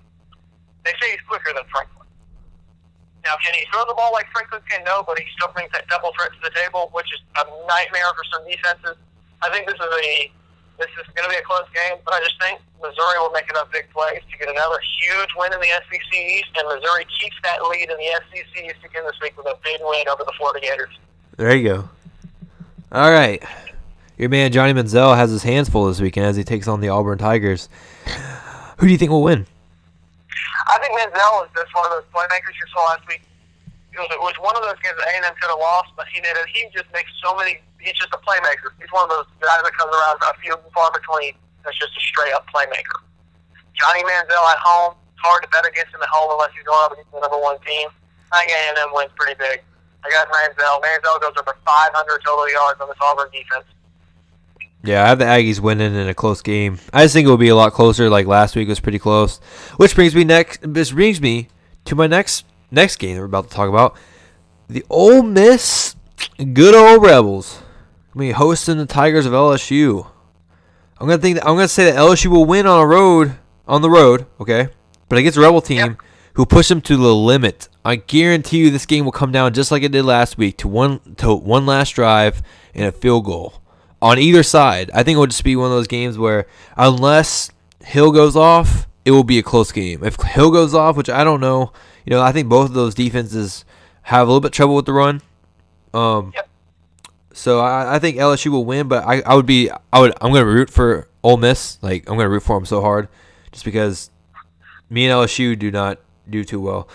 They say he's quicker than Franklin. Now, can he throw the ball like Franklin can? No, but he still brings that double threat to the table, which is a nightmare for some defenses. I think this is going to be a close game, but I just think Missouri will make enough big plays to get another huge win in the SEC East, and Missouri keeps that lead in the SEC East again this week with a big win over the Florida Gators. There you go. All right. Your man Johnny Manziel has his hands full this weekend as he takes on the Auburn Tigers. Who do you think will win? I think Manziel is just one of those playmakers you saw last week. It was one of those games that A&M could have lost, but he just makes so many. He's just a playmaker. He's one of those guys that comes around a few far between. That's just a straight up playmaker. Johnny Manziel at home. It's hard to bet against him at home unless he's going up against the number 1 team. I think A&M wins pretty big. I got Manziel. Manziel goes over 500 total yards on this Auburn defense. Yeah, I have the Aggies winning in a close game. I just think it will be a lot closer. Like last week was pretty close. Which brings me to my next game that we're about to talk about. The Ole Miss good old Rebels. I mean, hosting the Tigers of LSU. I'm gonna say that LSU will win on the road, okay? But against a Rebel team who push them to the limit. I guarantee you this game will come down just like it did last week to one last drive and a field goal on either side. I think it will just be one of those games where unless Hill goes off, it will be a close game. If Hill goes off, which I don't know, I think both of those defenses have a little bit of trouble with the run. So I think LSU will win, but I'm going to root for Ole Miss. Like, I'm going to root for them so hard just because me and LSU do not do too well.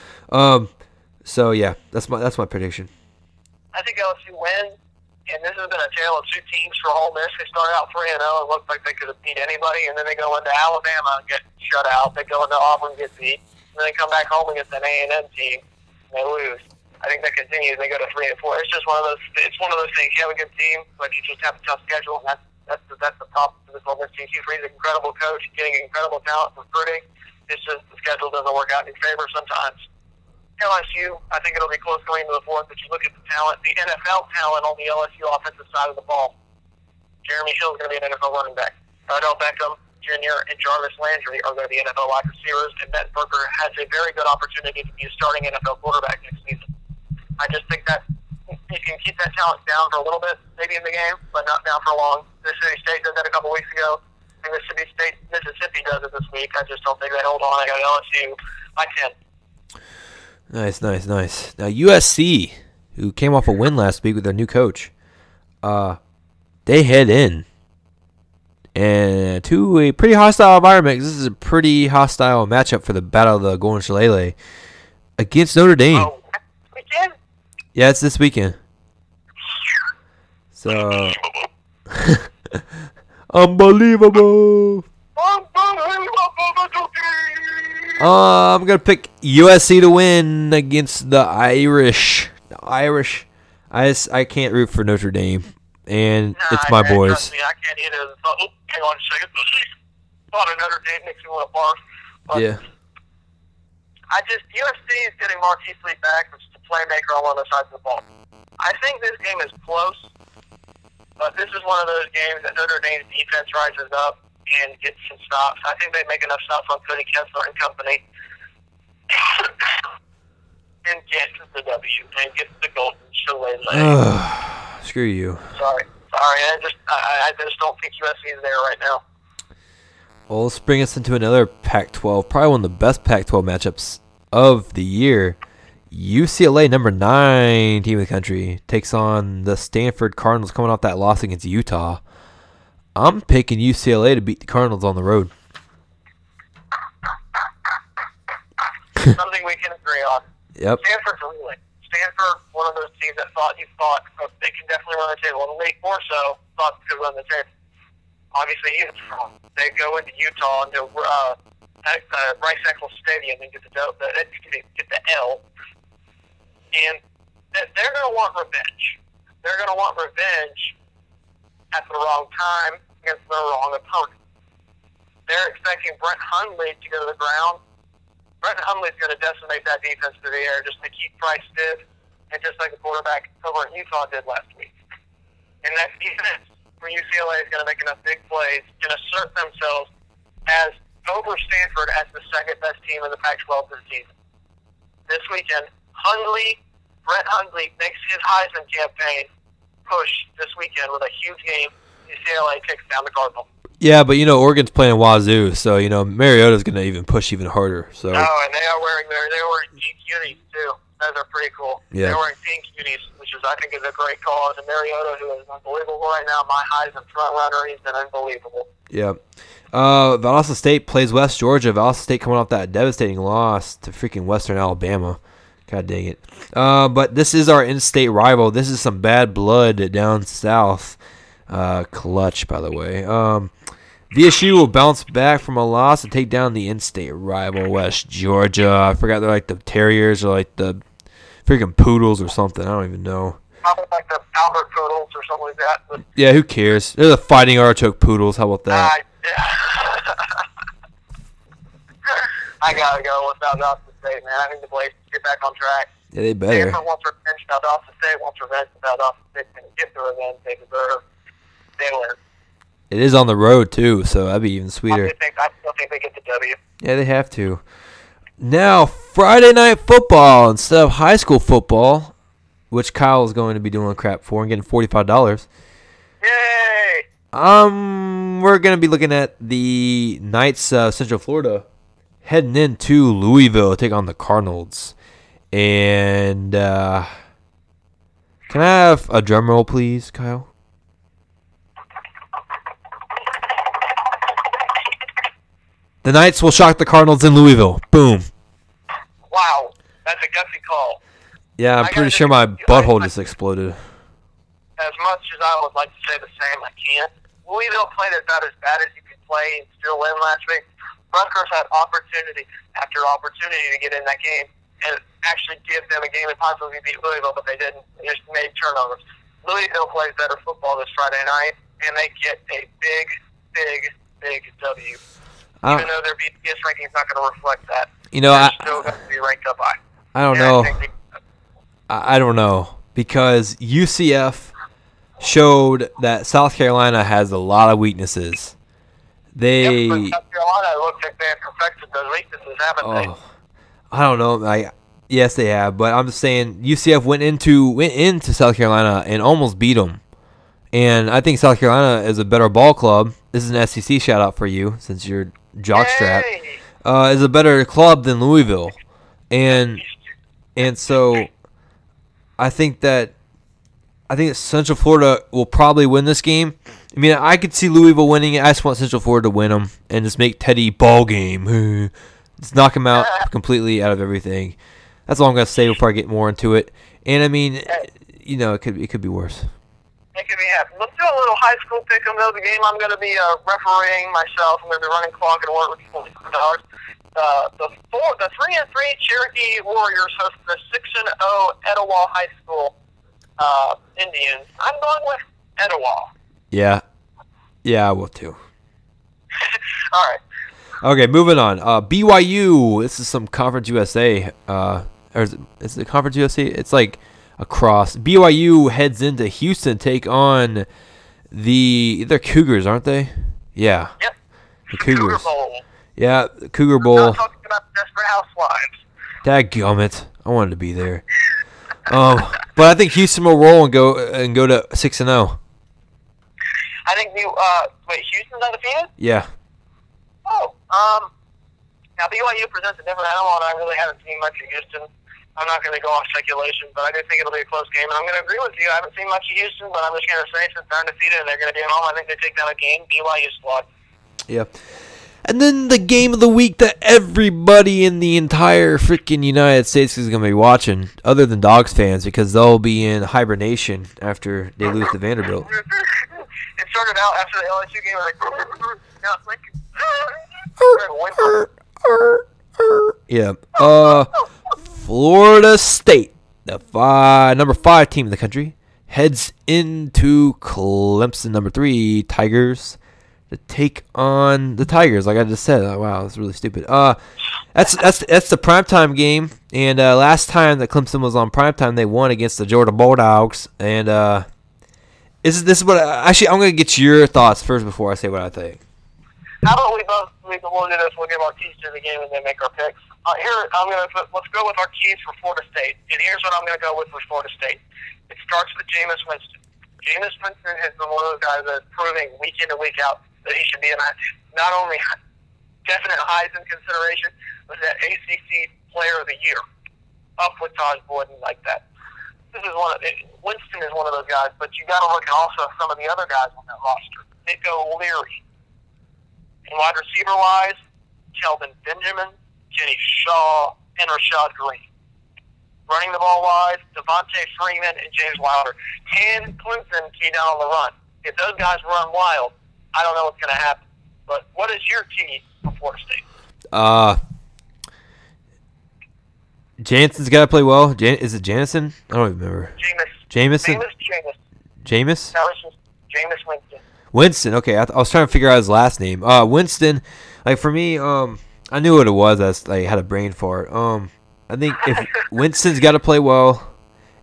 So yeah, that's my prediction. I think LSU wins, and this has been a tale of 2 teams for Ole Miss. They started out 3-0 and looked like they could have beat anybody, and then they go into Alabama and get shut out. They go into Auburn and get beat, and then they come back home against an A&M team and they lose. I think that continues. They go to 3-4. It's just one of those. It's one of those things. You have a good team, but you just have a tough schedule. And that's the top of this Ole Miss team. He's an incredible coach, getting incredible talent, recruiting. It's just the schedule doesn't work out in your favor sometimes. LSU, I think it'll be close going into the 4th, but you look at the talent, the NFL talent on the LSU offensive side of the ball. Jeremy Hill is going to be an NFL running back. Odell Beckham Jr. and Jarvis Landry are going to be NFL wide receivers, and Ben Berger has a very good opportunity to be a starting NFL quarterback next season. I just think that you can keep that talent down for a little bit, maybe in the game, but not down for long. Mississippi State did that a couple weeks ago. And Mississippi does it this week. I just don't think they hold on. I got LSU by 10. Nice. Now USC, who came off a win last week with their new coach, they head in and to a pretty hostile environment. This is a pretty hostile matchup for the Battle of the Golden Shillelagh against Notre Dame. Oh, weekend? Yeah, it's this weekend. So unbelievable. I'm gonna pick USC to win against the Irish. I can't root for Notre Dame, and it's my boys. Trust me, I can't either. Hang on a second. Thought of Notre Dame makes me want to barf. But Yeah. USC is getting Marquise Lee back, which is a playmaker on one of the sides of the ball. I think this game is close, but this is one of those games that Notre Dame's defense rises up and gets some stops. I think they make enough stops on Cody Kessler and company and get the W and get the Golden Shillelagh. Screw you. Sorry. I just don't think USC is there right now. Well, let's bring us into another Pac-12, probably one of the best Pac-12 matchups of the year. UCLA, number 9 team in the country, takes on the Stanford Cardinals coming off that loss against Utah. I'm picking UCLA to beat the Cardinals on the road. Something we can agree on. Yep. Stanford's really. Stanford, one of those teams that you thought they can definitely run the table. In the league more so, thought they could run the table. Obviously, they go into Utah and Rice Eccles Stadium and get the L. And they're going to want revenge. They're going to want revenge at the wrong time against the wrong opponent. They're expecting Brett Hundley to go to the ground. Brett Hundley's going to decimate that defense through the air just to keep Price stiff, and just like the quarterback over in Utah did last week. And that defense for UCLA is going to make enough big plays and assert themselves as over Stanford as the second best team in the Pac-12 this season. This weekend, Brett Hundley makes his Heisman campaign push this weekend with a huge game. UCLA takes down the Cardinals. Yeah, but Oregon's playing Wazoo, so Mariota's gonna even push even harder. So. Oh, and they're wearing pink unis too. Those are pretty cool. Yeah. They're wearing pink unis, which I think is a great cause. And Mariota, who is unbelievable right now, my Heisman front runner, he's been unbelievable. Yeah. Valdosta State plays West Georgia. Valdosta State coming off that devastating loss to freaking Western Alabama. God dang it. But this is our in-state rival. This is some bad blood down south. Clutch, by the way. VSU will bounce back from a loss to take down the in-state rival, West Georgia. I forgot they're like the Terriers or like the freaking Poodles or something. I don't even know. Probably like the Albert Poodles or something like that. But yeah, who cares? They're the Fighting Artichoke Poodles. How about that? I gotta go with Valdosta State, man. I think the Blazers get back on track. Yeah, they better. Stanford wants revenge. Valdosta State wants revenge. Valdosta State can get the revenge they deserve. They win. It is on the road, too, so that'd be even sweeter. I still think they get the W. Yeah, they have to. Now, Friday night football instead of high school football, which Kyle is going to be doing crap for and getting $45. Yay! We're going to be looking at the Knights of Central Florida heading into Louisville to take on the Cardinals. And can I have a drum roll, please, Kyle? The Knights will shock the Cardinals in Louisville. Boom. Wow. That's a gutsy call. Yeah, I'm pretty sure my butthole just exploded. As much as I would like to say the same, I can't. Louisville played about as bad as you could play and still win last week. Rutgers had opportunity after opportunity to get in that game and actually give them a game and possibly beat Louisville, but they didn't. They just made turnovers. Louisville plays better football this Friday night, and they get a big, big, big W. Even though their BTS ranking is not going to reflect that. They're still going to be ranked up high. I don't know. I don't know. Because UCF showed that South Carolina has a lot of weaknesses. South Carolina looks like they have perfected those weaknesses, haven't they? I don't know. Yes, they have. But I'm just saying UCF went into South Carolina and almost beat them. And I think South Carolina is a better ball club. This is an SEC shout-out for you since you're jockstrap. Is a better club than Louisville. And so I think that Central Florida will probably win this game. I mean, I could see Louisville winning it. I just want Central Florida to win them and just make Teddy ball game. Just knock him out completely out of everything. That's all I'm going to say before I get more into it. And, I mean, it could be worse. It could be happening. Let's do a little high school pick 'em though. The game I'm going to be refereeing myself. I'm going to be running clock and work with $45. The 3-3 Cherokee Warriors host the 6-0 Etowah High School Indians. I'm going with Etowah. Yeah, I will too. All right. Okay, moving on. BYU. This is some Conference USA. Or is it Conference USA? It's like across. BYU heads into Houston, take on they're Cougars, aren't they? Yeah. Yep. The Cougars. Cougar Bowl. Yeah, the Cougar Bowl. We're not talking about the Desperate Housewives. Dadgummit. I wanted to be there. But I think Houston will roll and go to 6-0. I think Houston's undefeated? Yeah. Oh, now BYU presents a different animal, and I really haven't seen much of Houston. I'm not going to go off speculation, but I do think it'll be a close game. And I'm going to agree with you. I haven't seen much of Houston, but I'm just going to say since they're undefeated and they're going to be at home, I think they take down a game BYU squad. Yeah. And then the game of the week that everybody in the entire freaking United States is going to be watching, other than Dogs fans, because they'll be in hibernation after they lose to Vanderbilt. It started out after the LSU game, now it's like, yeah. Florida State, the number 5 team in the country, heads into Clemson, number 3 Tigers, to take on the Tigers. Like I just said, wow, that's really stupid. That's the primetime game, and last time that Clemson was on primetime, they won against the Georgia Bulldogs. And this is what actually I'm gonna get your thoughts first before I say what I think. How about we'll do this? We'll give our keys to the game and then make our picks. Let's go with our keys for Florida State. And here's what I'm gonna go with for Florida State. It starts with Jameis Winston. Jameis Winston has been one of those guys that's proving week in and week out that he should be in not only definite Heisman consideration, but that ACC Player of the Year, up with Taj Boyd like that. Winston is one of those guys, but you got to look at also some of the other guys on that roster. Nico Leary. And wide receiver wise, Kelvin Benjamin, Kenny Shaw, and Rashad Green. Running the ball wise, Devontae Freeman and James Wilder. Can Clemson key down on the run? If those guys run wild, I don't know what's going to happen. But what is your key for Florida State? Jansen's got to play well. Is it Jansen? I don't even remember. Jameis. Jameis? No, it's just Jameis Winston. Winston. Okay, I was trying to figure out his last name. Winston. Like for me, I knew what it was. I had a brain for it. I think if Winston's got to play well,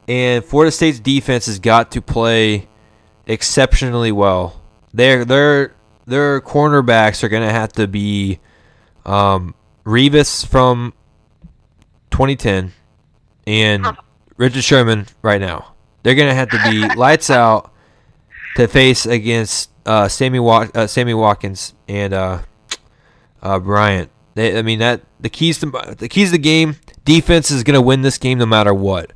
and Florida State's defense has got to play exceptionally well. Their cornerbacks are gonna have to be Revis from 2010 and Richard Sherman right now. They're gonna have to be lights out to face against Sammy Watkins and Bryant. The keys to the game. Defense is gonna win this game no matter what.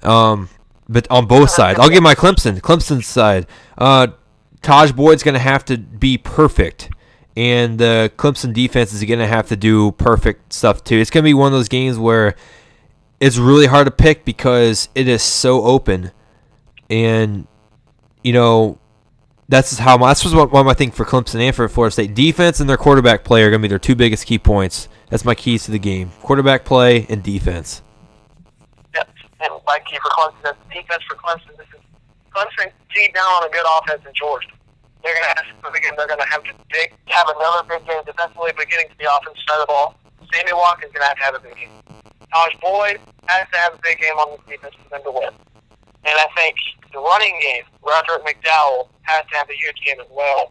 But on both sides, I'll give my Clemson's side. Taj Boyd's gonna have to be perfect, and the Clemson defense is gonna have to do perfect stuff too. It's gonna be one of those games where it's really hard to pick because it is so open, and that's what I think for Clemson and for Florida State. Defense and their quarterback play are gonna be their 2 biggest key points. That's my keys to the game: quarterback play and defense. Yep, and my key for Clemson, that's defense for Clemson. This is Clemson teed down on a good offense in Georgia. They're going to have to have another big game defensively, but getting to the offense side of the ball. Sammy Watkins is going to have a big game. Taj Boyd has to have a big game on the defense for them to win. And I think the running game, Roderick McDowell has to have a huge game as well.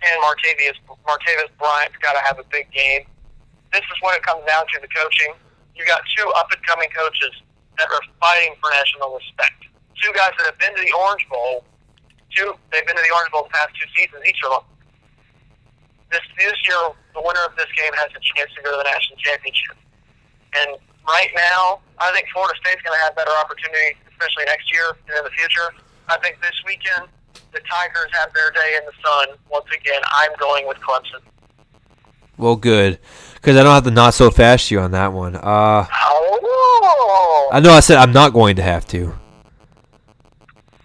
And Martavis Bryant's got to have a big game. This is when it comes down to the coaching. You got 2 up-and-coming coaches that are fighting for national respect. 2 guys that have been to the Orange Bowl. They've been to the Orange Bowl the past 2 seasons, each of them. This year, the winner of this game has a chance to go to the national championship. And right now, I think Florida State's going to have better opportunity, especially next year and in the future. I think this weekend, the Tigers have their day in the sun. Once again, I'm going with Clemson. Well, good, because I don't have to not so fast you on that one. I know I said I'm not going to have to.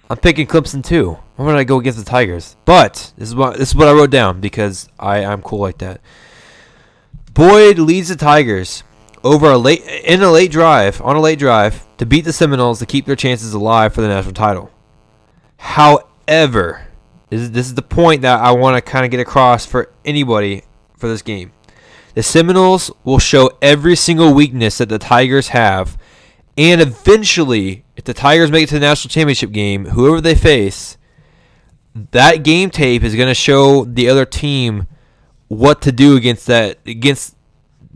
I'm picking Clemson too. Why would I go against the Tigers? But this is what I wrote down because I'm cool like that. Boyd leads the Tigers on a late drive to beat the Seminoles to keep their chances alive for the national title. However, this is the point that I want to kind of get across for anybody for this game. The Seminoles will show every single weakness that the Tigers have, and eventually, if the Tigers make it to the national championship game, whoever they face, that game tape is going to show the other team what to do against the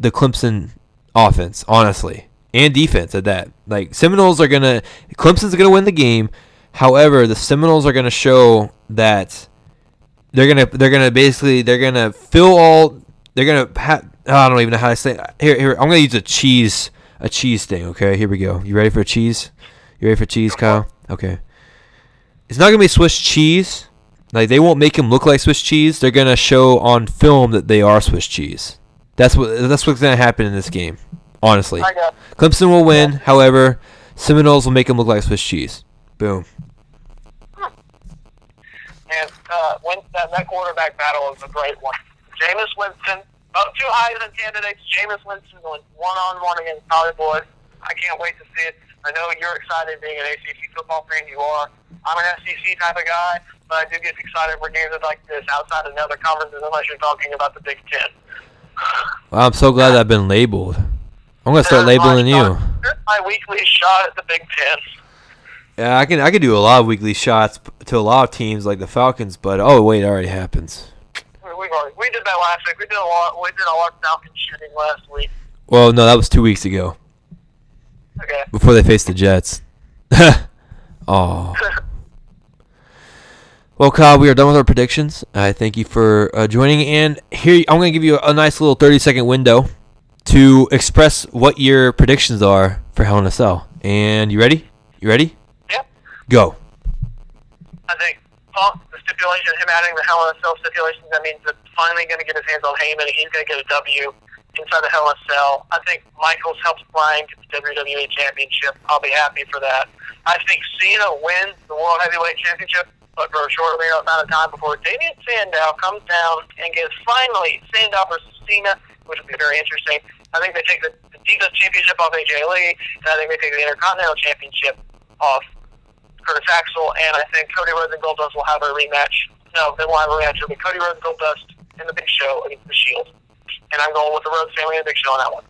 Clemson offense, honestly, and defense at that. Like Clemson's going to win the game. However, the Seminoles are going to show that they're going to fill all. They're going to. I don't even know how to say it. Here. I'm going to use a cheese a cheese thing, okay? Here we go. You ready for a cheese? You ready for cheese, Kyle? Okay. It's not going to be Swiss cheese. Like, they won't make them look like Swiss cheese. They're going to show on film that they are Swiss cheese. That's what's going to happen in this game, honestly. Clemson will win. However, Seminoles will make them look like Swiss cheese. Boom. And that quarterback battle is a great one. Jameis Winston, about two Heisman candidates. Jameis Winston going one-on-one against Holly Boyd. I can't wait to see it. I know you're excited being an ACC football fan. You are. I'm an SEC type of guy, but I do get excited for games like this outside of other conferences unless you're talking about the Big Ten. Well, I'm so glad I've been labeled. I'm going to start labeling you. Here's my weekly shot at the Big Ten. Yeah, I can do a lot of weekly shots to a lot of teams like the Falcons, but oh wait, it already happens. We did that last week. We did a lot of Falcon shooting last week. Well, no, that was 2 weeks ago. Okay. Before they faced the Jets. Oh. Well, Kyle, we are done with our predictions. I thank you for joining, and here I'm going to give you a nice little 30-second window to express what your predictions are for Hell in a Cell. And you ready? You ready? Yep. Go. I think the stipulation, him adding the Hell in a Cell stipulation, that means that finally going to get his hands on Heyman, and he's going to get a W inside the Hell in a Cell. I think Michaels helps Bryan get the WWE Championship. I'll be happy for that. I think Cena wins the World Heavyweight Championship, but for a short amount of time before Damian Sandow comes down and gets finally Sandow versus Cena, which will be very interesting. I think they take the Divas Championship off AJ Lee, and I think they take the Intercontinental Championship off Curtis Axel, and I think Cody Rhodes and Goldust will have a rematch. No, they won't have a rematch. It'll be Cody Rhodes and Goldust in the Big Show against the Shield. And I'm going with the Rhodes family and the Big Show on that one.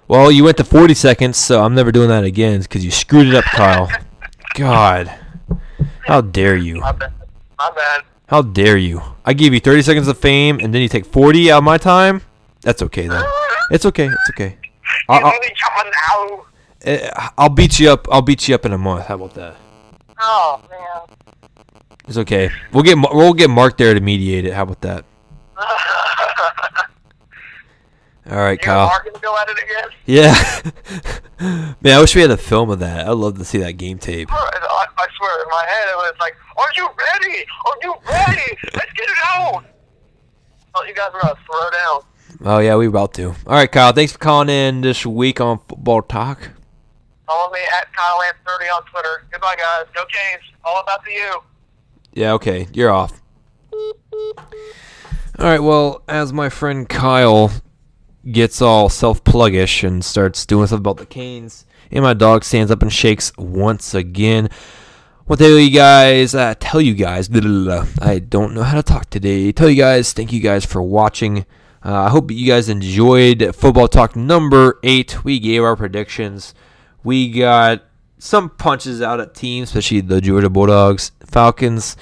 Well, you went to 40 seconds, so I'm never doing that again because you screwed it up, Kyle. God. How dare you? My bad. My bad. How dare you? I gave you 30 seconds of fame, and then you take 40 out of my time? That's okay, though. It's okay. It's okay. I'll beat you up. I'll beat you up in a month. How about that? Oh, man. It's okay. We'll get Mark there to mediate it. How about that? All right, Kyle. Mark gonna go at it again? Yeah. Man, I wish we had a film of that. I'd love to see that game tape. I swear, in my head it was like, "Are you ready? Are you ready? Let's get it out!" Oh, you guys are gonna throw down. Oh yeah, we're about to. All right, Kyle. Thanks for calling in this week on Football Talk. Follow me at KyleLance30 on Twitter. Goodbye, guys. Go Canes. All about the U. Yeah, okay. You're off. All right, well, as my friend Kyle gets all self-pluggish and starts doing stuff about the Canes, and my dog stands up and shakes once again. I'll tell you guys, I don't know how to talk today. Tell you guys, thank you guys for watching. I hope you guys enjoyed Football Talk number 8. We gave our predictions. We got some punches out at teams, especially the Georgia Bulldogs, Falcons,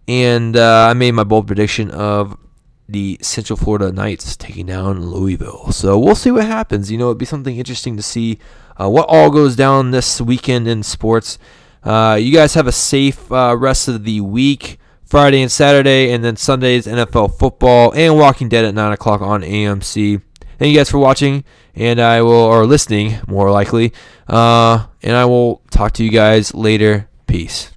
and I made my bold prediction of the Central Florida Knights taking down Louisville. So we'll see what happens. You know, it'd be something interesting to see what all goes down this weekend in sports. You guys have a safe rest of the week, Friday and Saturday, and then Sunday's NFL football and Walking Dead at 9 o'clock on AMC. Thank you guys for watching, and or listening, more likely. And I will talk to you guys later. Peace.